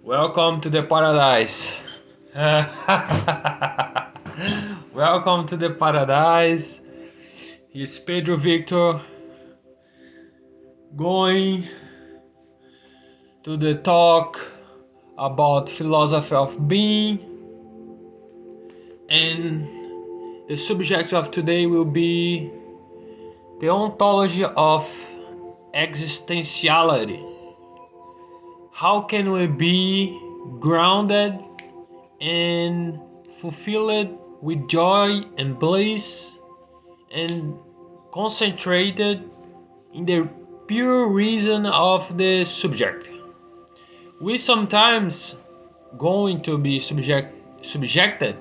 Welcome to the paradise. Welcome to the paradise. Here's Pedro Victor going to the talk about philosophy of being, and the subject of today will be the ontology of existentiality. How can we be grounded and fulfilled with joy and bliss and concentrated in the pure reason of the subject? We sometimes going to be subjected.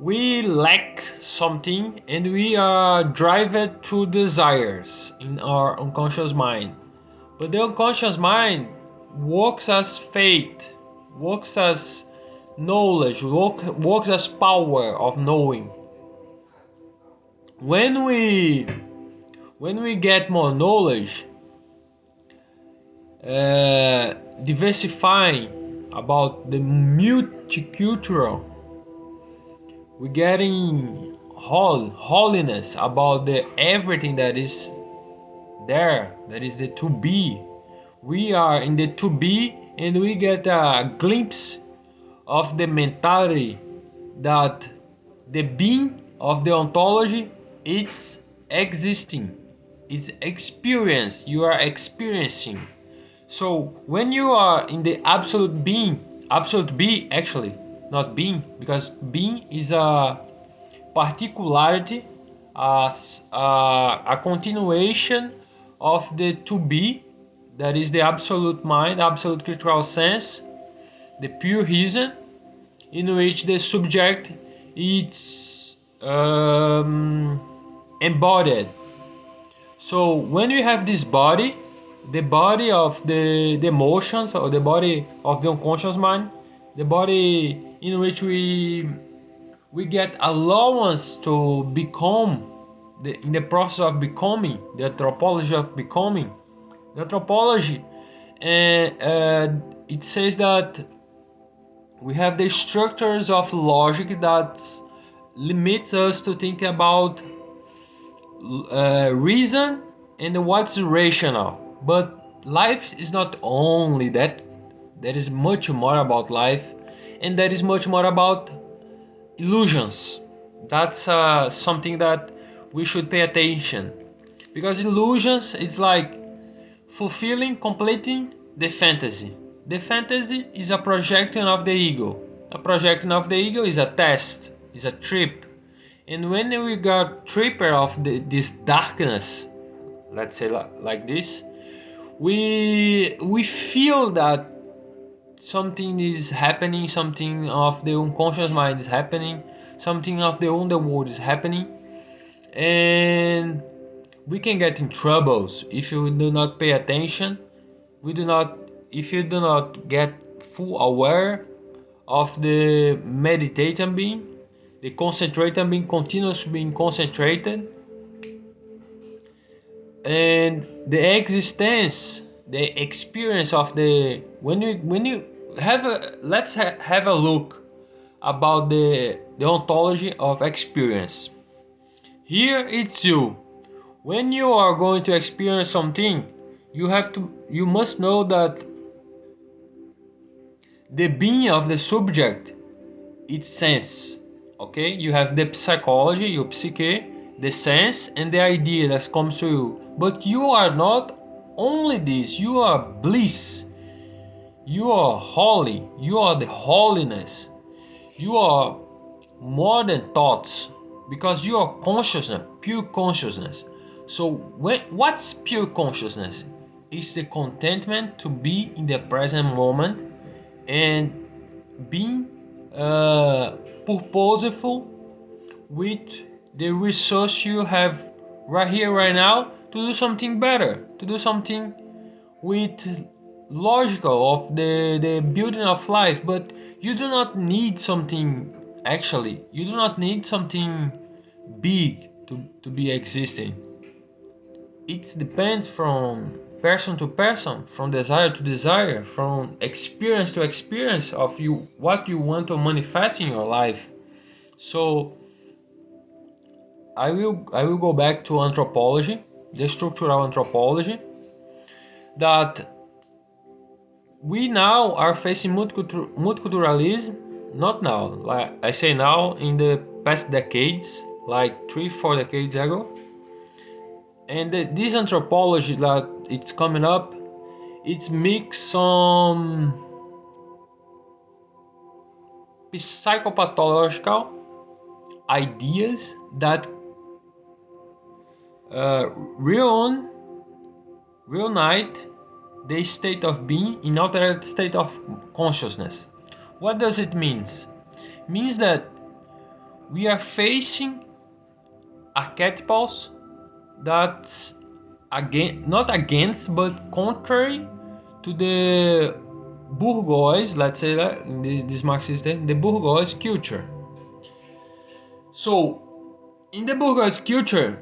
We lack something and we are driven to desires in our unconscious mind. But the unconscious mind works as faith, works as knowledge, works as power of knowing. When we get more knowledge, diversifying about the multicultural, we're getting holiness about the everything that is there, that is the to be. We are in the to be, and we get a glimpse of the mentality that the being of the ontology, it's existing, it's experience, you are experiencing. So when you are in the absolute being, absolute be, actually not being, because being is a particularity, a continuation of the to be, that is the absolute mind, absolute critical sense, the pure reason, in which the subject is embodied. So when we have this body, the body of the emotions, or the body of the unconscious mind, the body in which we get allowance to become, in the process of becoming, the anthropology of becoming. The anthropology, it says that we have the structures of logic that limits us to think about reason and what's rational. But life is not only that. There is much more about life, and there is much more about illusions. That's something that we should pay attention, because illusions, it's like fulfilling, completing the fantasy. The fantasy is a projection of the ego. A projection of the ego is a test, is a trip. And when we got tripper of this darkness, let's say like this, we feel that something is happening, something of the unconscious mind is happening, something of the underworld is happening, and we can get in troubles if you do not pay attention. If you do not get full aware of the meditation being, the concentrated being, continuous being concentrated, and the existence, the experience of the when you have a have a look about the ontology of experience. Here it's you. When you are going to experience something, you must know that the being of the subject, it's sense. Okay, you have the psychology, your psyche, the sense, and the idea that comes to you. But you are not only this, you are bliss, you are holy, you are the holiness, you are more than thoughts, because you are consciousness, pure consciousness. So what's pure consciousness? It's the contentment to be in the present moment and being purposeful with the resource you have right here, right now, to do something better, to do something with logical of the building of life. But you do not need something, actually, you do not need something big to be existing. It depends person to person, from desire to desire, from experience to experience of you what you want to manifest in your life. So I will go back to anthropology, the structural anthropology, that we now are facing multiculturalism. Not now, like I say now, in the past decades, like 3-4 decades ago. And this anthropology that it's coming up, it's mix some psychopathological ideas that uh, real reunite the state of being in altered state of consciousness. What does it mean? It means that we are facing archetypals that's not against but contrary to the Burgos, let's say that in this Marxist term, the Burgos culture. So in the Burgos culture,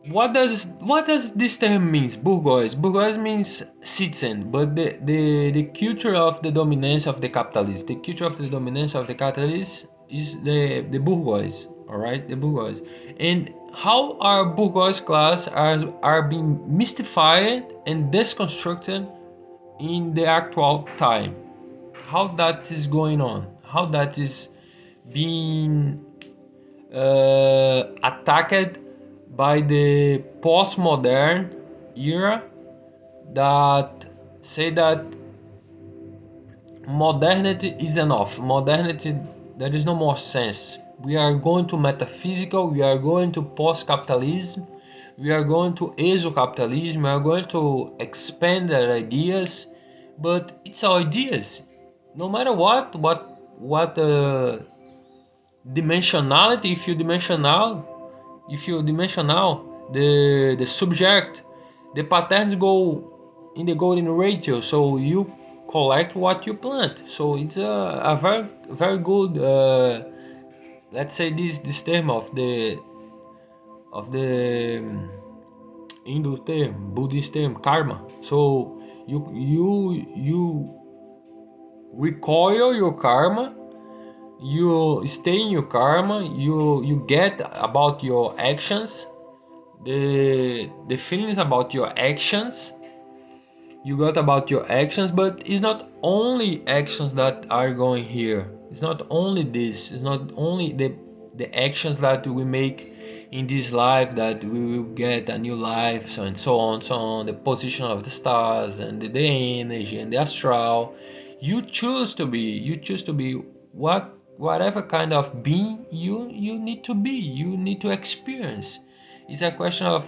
what does this term means? Burgos means citizen, but the culture of the dominance of the capitalist, the culture of the dominance of the capitalist is the Burgos, all right, the Burgos. And how our Burgos class are being mystified and deconstructed in the actual time, how that is going on, how that is being attacked by the postmodern era that say that modernity is enough. Modernity, there is no more sense. We are going to metaphysical, we are going to post-capitalism, we are going to exo-capitalism, we are going to expand our ideas, but it's our ideas. No matter what dimensionality, if you dimensional the subject, the patterns go in the golden ratio, so you collect what you plant. So it's a very very good let's say this term of the Hindu term, Buddhist term, karma. So you recoil your karma, you stay in your karma, you get about your actions, the feelings about your actions, you got about your actions. But it's not only actions that are going here, it's not only this, it's not only the actions that we make in this life that we will get a new life, so and so on, the position of the stars and the energy and the astral. You choose to be whatever kind of being you need to be, you need to experience. It's a question of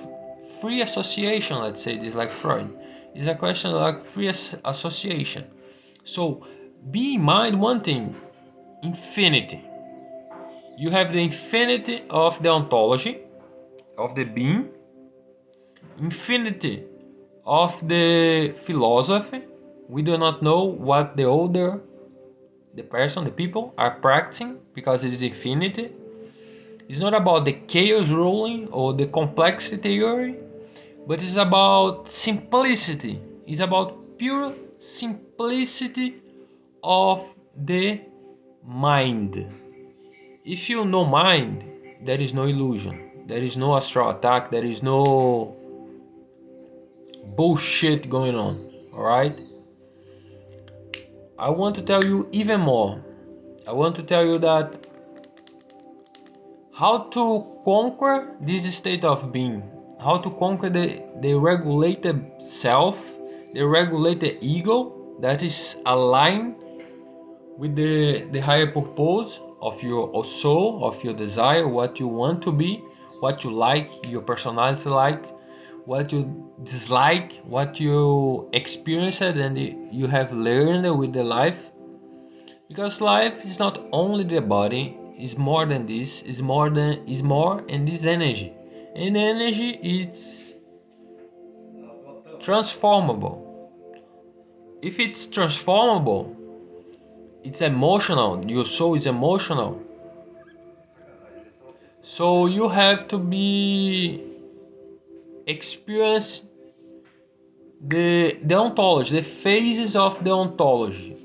free association, let's say this, like Freud. It's a question like free association. So be in mind one thing: infinity. You have the infinity of the ontology of the being, infinity of the philosophy. We do not know what the person, the people are practicing, because it is infinity. It's not about the chaos ruling or the complexity theory, but it's about simplicity. It's about pure simplicity of the mind. If you know mind, there is no illusion, there is no astral attack, there is no bullshit going on. All right? I want to tell you even more. I want to tell you that how to conquer this state of being, how to conquer the regulated self, the regulated ego that is aligned with the higher purpose of your soul, of your desire, what you want to be, what you like, your personality like, what you dislike, what you experienced and you have learned with the life. Because life is not only the body, is more than this, is more and this energy. And energy is transformable. If it's transformable, it's emotional. Your soul is emotional. So you have to be experience the ontology, the phases of the ontology.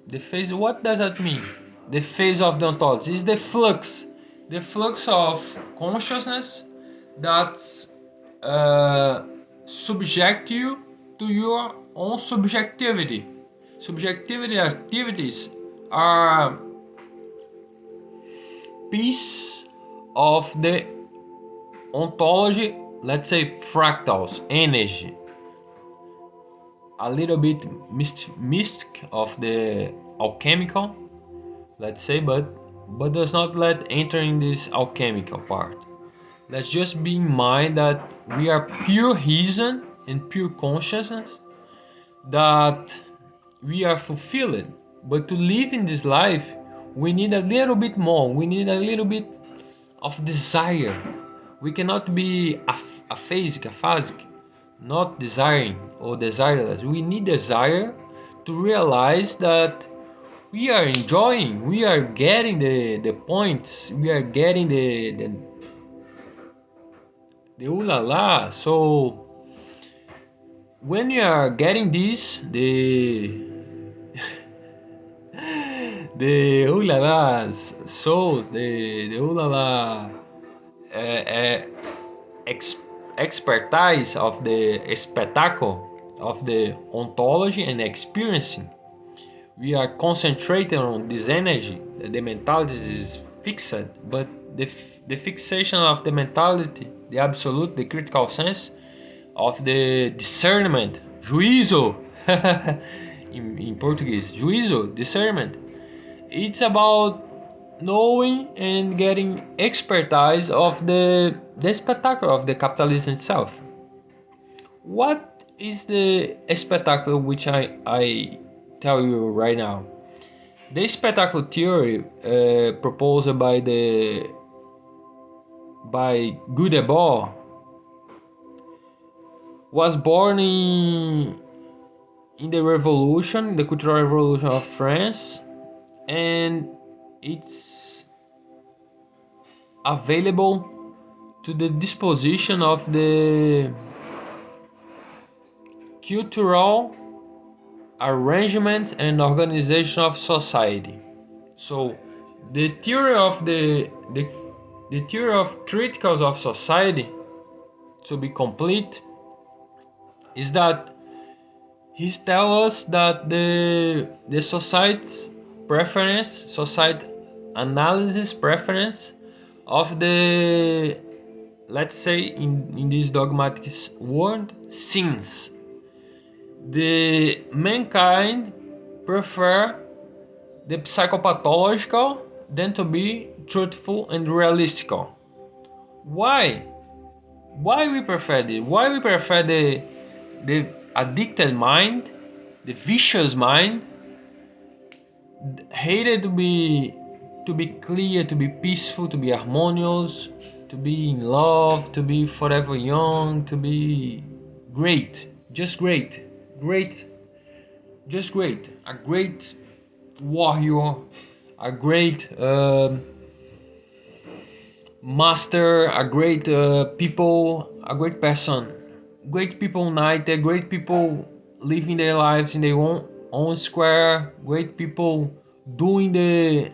The phase, what does that mean? The phase of the ontology is the flux of consciousness that's subject you to your own subjectivity. Subjectivity activities are piece of the ontology, let's say fractals, energy, a little bit mystic of the alchemical, let's say, but does not let enter in this alchemical part. Let's just be in mind that we are pure reason and pure consciousness, that we are fulfilled, but to live in this life we need a little bit more, we need a little bit of desire. We cannot be aphasic, not desiring or desireless. We need desire to realize that we are enjoying, we are getting the points, we are getting the ooh la la. So when you are getting this, the ooh la la souls, the ooh la la uh, uh, ex- expertise of the spectacle of the ontology and experiencing, we are concentrating on this energy. The mentality is fixed, but the fixation of the mentality, the absolute, the critical sense of the discernment, juízo, in Portuguese, juízo, discernment. It's about knowing and getting expertise of the spectacle of the capitalism itself. What is the spectacle which I tell you right now? The spectacle theory proposed by Godebord was born in the revolution, the cultural revolution of France, and it's available to the disposition of the cultural arrangement and organization of society. So the theory of the theory of criticals of society, to be complete, is that he tells us that the society's preference, society analysis preference of the, let's say in this dogmatic word, sins. The mankind prefer the psychopathological than to be truthful and realistic. Why? Why we prefer this? Why we prefer the addicted mind, the vicious mind, hated to be clear, to be peaceful, to be harmonious, to be in love, to be forever young, to be great, just great, great, just great, a great warrior, a great master, a great people, a great person, great people united, great people living their lives in their own square, great people doing the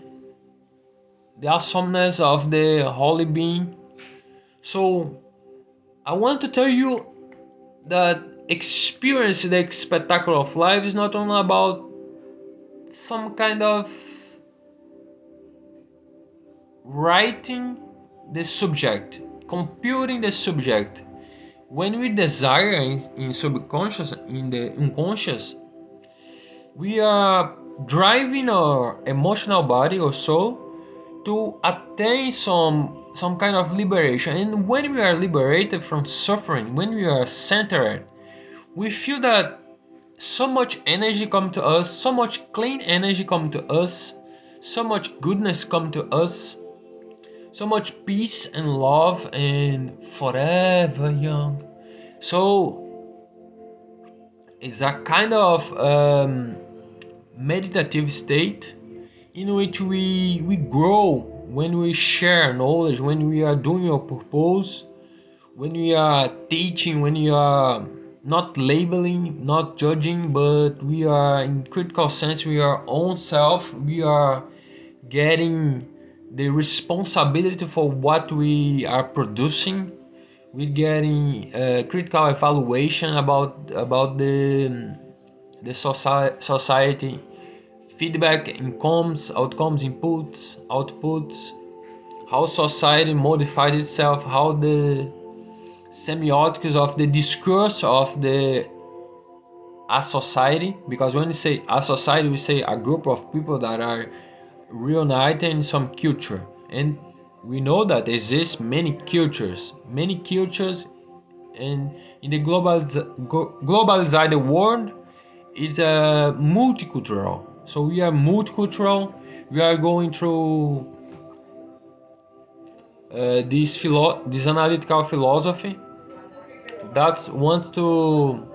awesomeness of the holy being. So I want to tell you that experience the spectacle of life is not only about some kind of writing the subject, computing the subject. When we desire in subconscious, in the unconscious, we are driving our emotional body or soul to attain some kind of liberation. And when we are liberated from suffering, when we are centered, we feel that so much energy come to us, so much clean energy come to us, so much goodness come to us, so much peace and love and forever young. So it's a kind of meditative state in which we grow when we share knowledge, when we are doing our purpose. when we are teaching, when we are not labeling, not judging, but we are in critical sense, we are own self, we are getting the responsibility for what we are producing. We're getting critical evaluation about the society, feedback, incomes, outcomes, inputs, outputs, how society modifies itself, how the semiotics of the discourse of the a society, because when we say a society, we say a group of people that are reunited in some culture, and we know that exists many cultures, and in the globalized world is multicultural. So we are multicultural. We are going through this analytical philosophy that wants to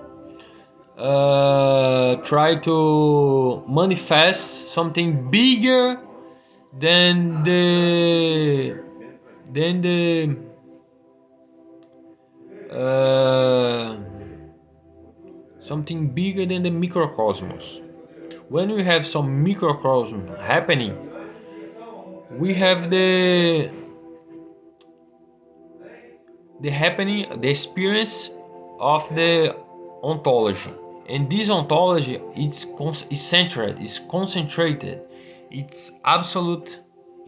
try to manifest something bigger than the uh, something bigger than the microcosmos. When we have some microcosm happening, we have the experience of the ontology, and this ontology is centered, is concentrated, it's absolute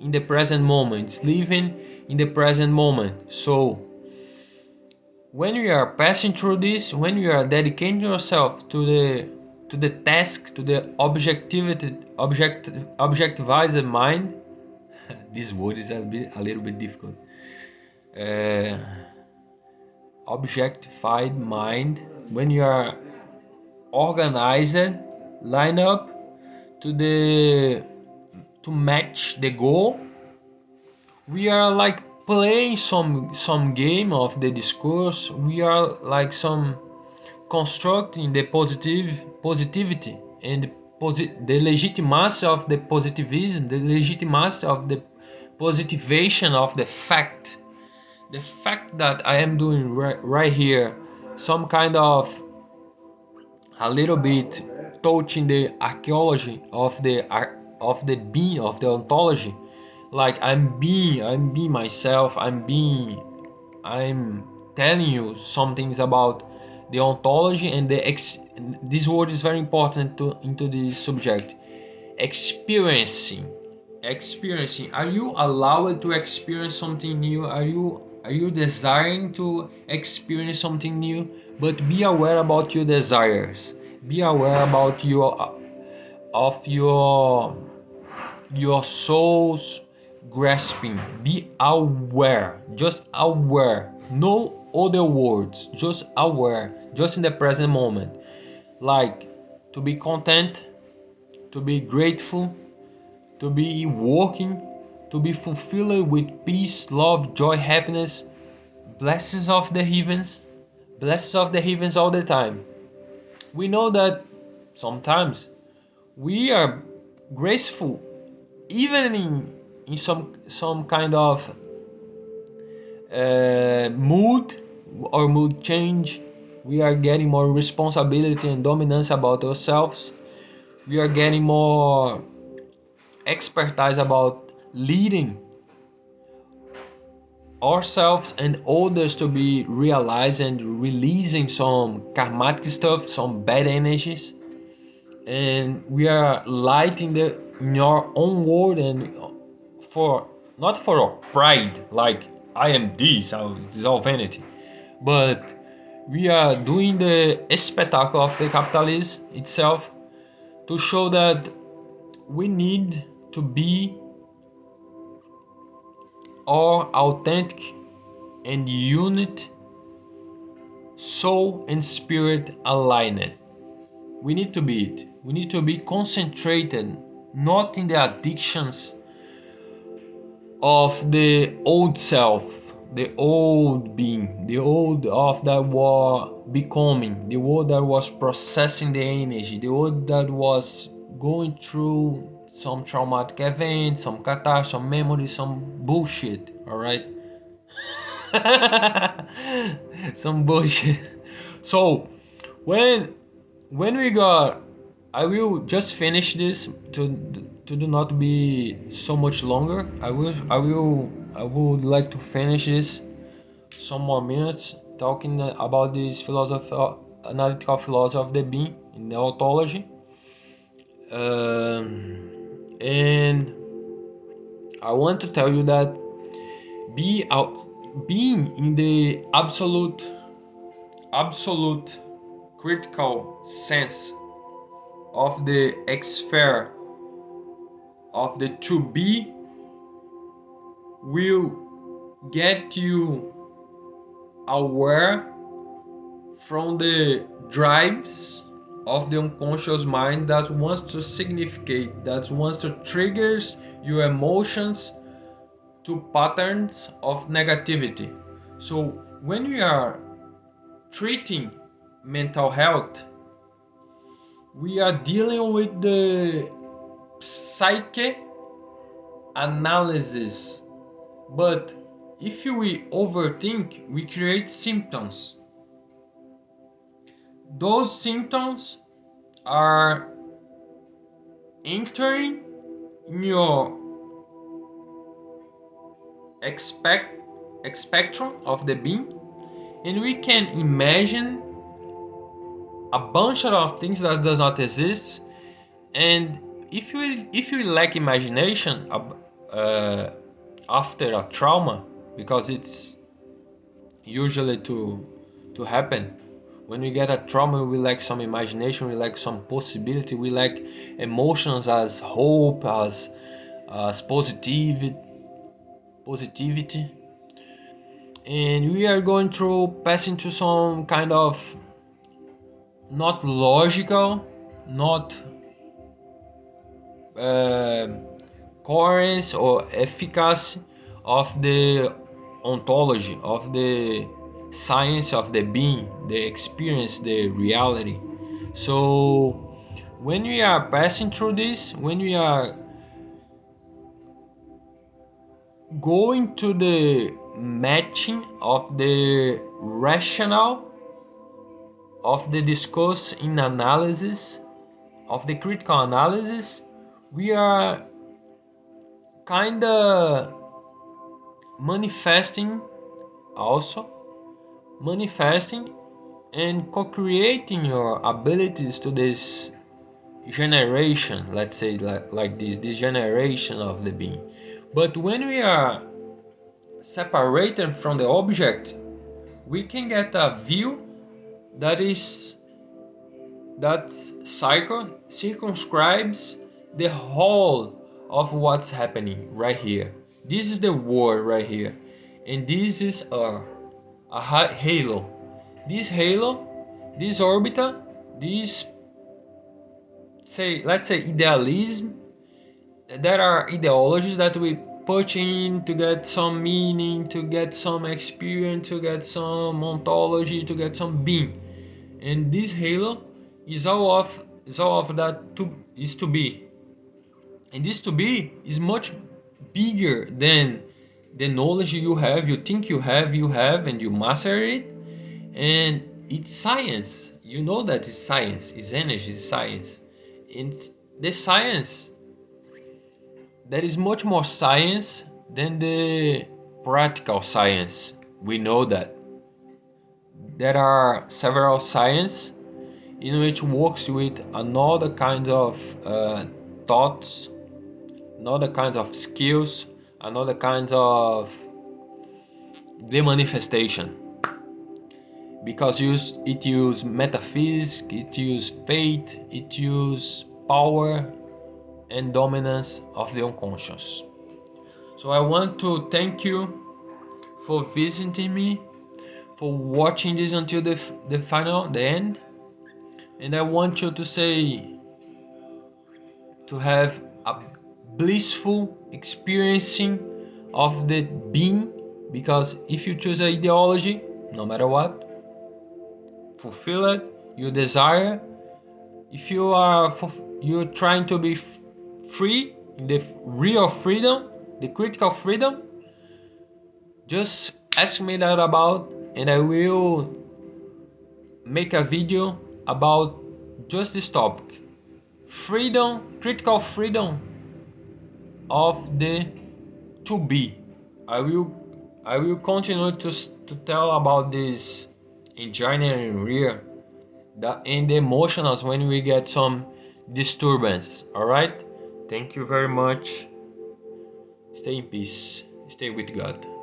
in the present moment, it's living in the present moment. So when we are passing through this, when we are dedicating yourself to the task, to the objectivized mind, this word is a little bit difficult. uh, Objectified mind, when you are organized, line up to match the goal, we are like playing some game of the discourse, we are like some constructing the positivity and the legitimacy of the positivism, the legitimacy of the positivation of the fact that I am doing right here some kind of a little bit touching the archaeology of the being of the ontology, like I'm being myself, I'm telling you some things about the ontology and this word is very important to into this subject, experiencing. Are you allowed to experience something new? Are you desiring to experience something new? But be aware about your desires, be aware about your soul's grasping. Be aware, just aware, no other words, just aware, just in the present moment, like to be content, to be grateful, to be working, to be fulfilled with peace, love, joy, happiness, blessings of the heavens all the time. We know that sometimes we are graceful, even in some kind of mood or mood change. We are getting more responsibility and dominance about ourselves. We are getting more expertise about leading ourselves and others to be realized and releasing some karmatic stuff, some bad energies, and we are lighting the in our own world, and for not for our pride, like I am this, this is all vanity, but we are doing the spectacle of the capitalism itself to show that we need to be our authentic and unit soul and spirit aligned. We need to be it. We need to be concentrated, not in the addictions of the old self, the old being, the old of that was becoming, the old that was processing the energy, the old that was going through some traumatic event, some catharsis, some memory, some bullshit. All right. Some bullshit. So when we got, I will just finish this to do not be so much longer. I would like to finish this some more minutes talking about this philosophy, analytical philosophy of the being in the ontology. And I want to tell you that being in the absolute critical sense of the sphere of the to be will get you aware from the drives of the unconscious mind that wants to significate, that wants to triggers your emotions to patterns of negativity. So when we are treating mental health, we are dealing with the psyche analysis. But if we overthink, we create symptoms. Those symptoms are entering in your spectrum of the being, and we can imagine a bunch of things that does not exist. And if you lack imagination after a trauma, because it's usually to happen when we get a trauma, we lack some imagination, we lack some possibility, we lack emotions as hope, as positivity, and we are going through passing through some kind of not logical, not uh, coherence or efficacy of the ontology, of the science of the being, the experience, the reality. So when we are passing through this, when we are going to the matching of the rationale of the discourse in analysis, of the critical analysis, we are kind of manifesting, also manifesting and co-creating your abilities to this generation, let's say like this generation of the being. But when we are separated from the object, we can get a view that is that circumscribes the whole of what's happening right here. This is the world right here, and this is a halo. This halo, this orbiter, this, say, let's say, idealism. There are ideologies that we put in to get some meaning, to get some experience, to get some ontology, to get some being. And this halo is all of that to be. And this to be is much bigger than the knowledge you think you have, and you master it. And it's science. You know that it's science, it's energy, it's science. And the science, there is much more science than the practical science. We know that. There are several science in which works with another kind of thoughts, another kind of skills, another kind of the manifestation. Because it use metaphysics, it use faith, it use power and dominance of the unconscious. So I want to thank you for visiting me, for watching this until the final, the end. And I want you to say, to have a blissful experiencing of the being, because if you choose an ideology, no matter what, fulfill it, you desire. If you're trying to be free, in the real freedom, the critical freedom, just ask me that about, and I will make a video about just this topic. Freedom, critical freedom of the to be. I will I will continue to tell about this engineering rear and the emotionals when we get some disturbance. All right. Thank you very much. Stay in peace. Stay with God.